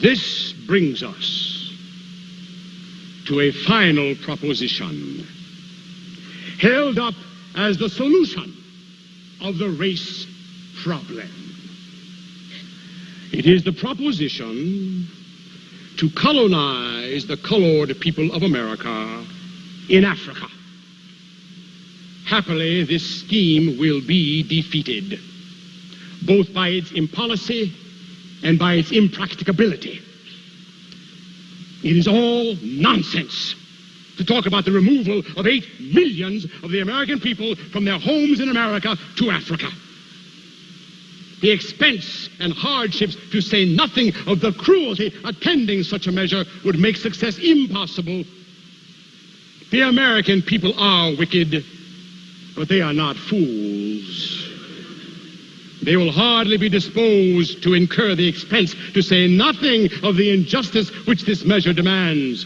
This brings us to a final proposition, held up as the solution of the race problem. It is the proposition to colonize the colored people of America in Africa. Happily, this scheme will be defeated, both by its impolicy and by its impracticability. It is all nonsense to talk about the removal of 8 million of the American people from their homes in America to Africa. The expense and hardships, to say nothing of the cruelty attending such a measure, would make success impossible. The American people are wicked, but they are not fools. They will hardly be disposed to incur the expense, to say nothing of the injustice which this measure demands.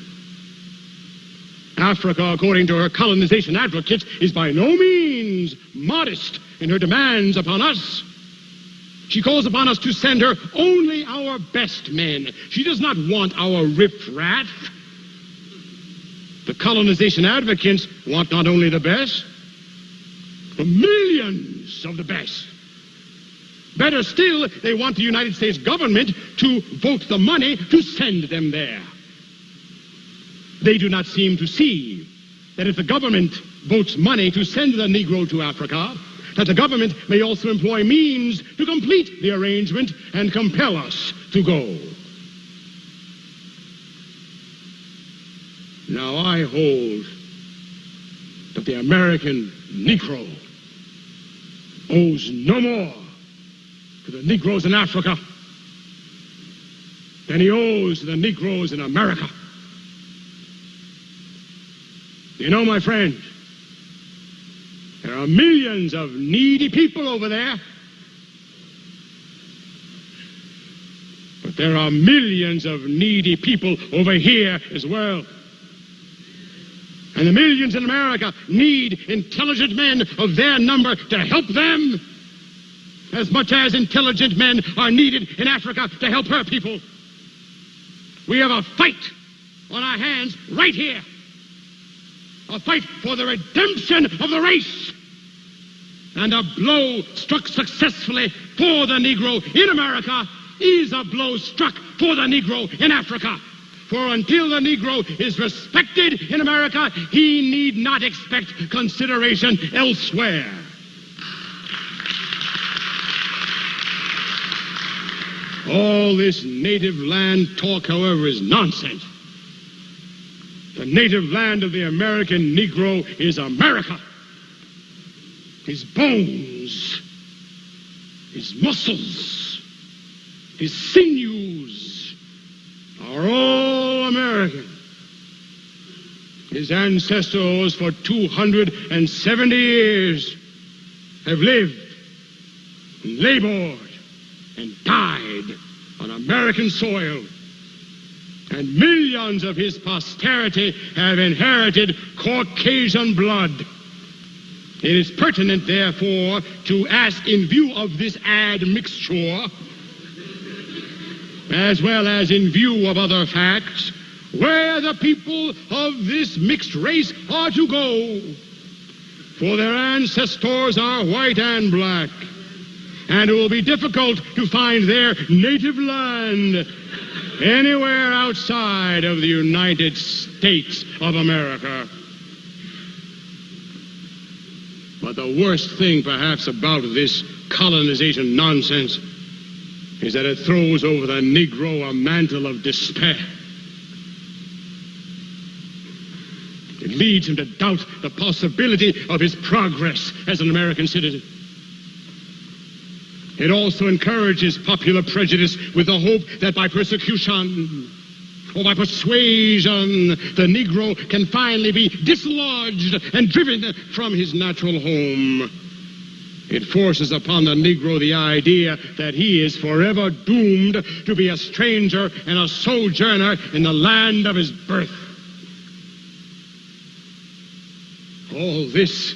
Africa, according to her colonization advocates, is by no means modest in her demands upon us. She calls upon us to send her only our best men. She does not want our riffraff. The colonization advocates want not only the best, but millions of the best. Better still, they want the United States government to vote the money to send them there. They do not seem to see that if the government votes money to send the Negro to Africa, that the government may also employ means to complete the arrangement and compel us to go. Now I hold that the American Negro owes no more to the Negroes in Africa than he owes to the Negroes in America. You know, my friend, there are millions of needy people over there, but there are millions of needy people over here as well. And the millions in America need intelligent men of their number to help them, as much as intelligent men are needed in Africa to help her people. We have a fight on our hands right here. A fight for the redemption of the race. And a blow struck successfully for the Negro in America is a blow struck for the Negro in Africa. For until the Negro is respected in America, he need not expect consideration elsewhere. All this native land talk, however, is nonsense. The native land of the American Negro is America. His bones, his muscles, his sinews are all American. His ancestors for 270 years have lived, labored, and died on American soil. And millions of his posterity have inherited Caucasian blood. It is pertinent, therefore, to ask, in view of this admixture, as well as in view of other facts, where the people of this mixed race are to go. For their ancestors are white and black, and it will be difficult to find their native land anywhere outside of the United States of America. But the worst thing, perhaps, about this colonization nonsense is that it throws over the Negro a mantle of despair. It leads him to doubt the possibility of his progress as an American citizen. It also encourages popular prejudice with the hope that by persecution or by persuasion, the Negro can finally be dislodged and driven from his natural home. It forces upon the Negro the idea that he is forever doomed to be a stranger and a sojourner in the land of his birth. All this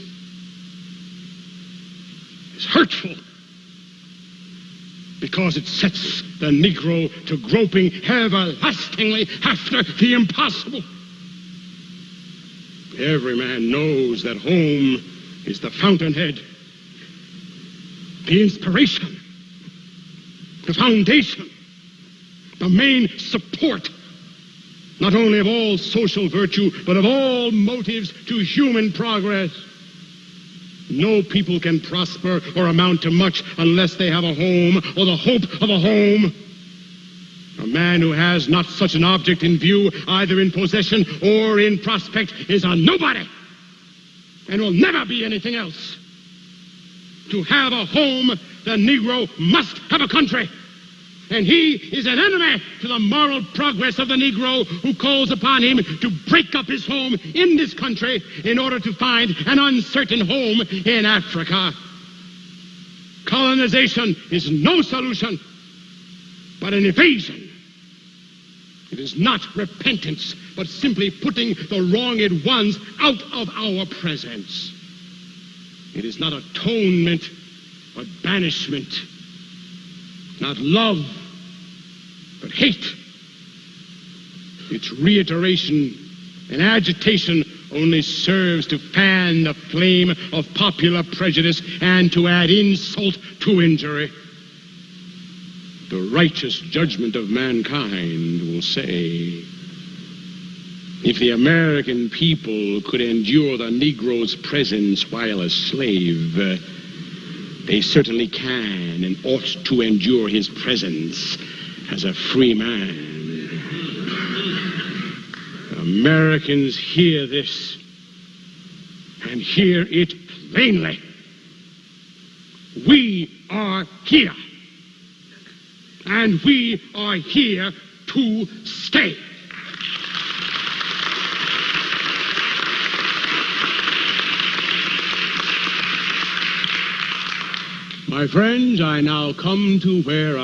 is hurtful because it sets the Negro to groping everlastingly after the impossible. Every man knows that home is the fountainhead, the inspiration, the foundation, the main support, not only of all social virtue, but of all motives to human progress. No people can prosper or amount to much unless they have a home or the hope of a home. A man who has not such an object in view, either in possession or in prospect, is a nobody and will never be anything else. To have a home, the Negro must have a country. And he is an enemy to the moral progress of the Negro who calls upon him to break up his home in this country in order to find an uncertain home in Africa. Colonization is no solution, but an evasion. It is not repentance, but simply putting the wronged ones out of our presence. It is not atonement, but banishment. Not love, but hate. Its reiteration and agitation only serves to fan the flame of popular prejudice and to add insult to injury. The righteous judgment of mankind will say, if the American people could endure the Negro's presence while a slave, they certainly can and ought to endure his presence as a free man. Americans hear this and hear it plainly. We are here, and we are here to stay. My friends, I now come to where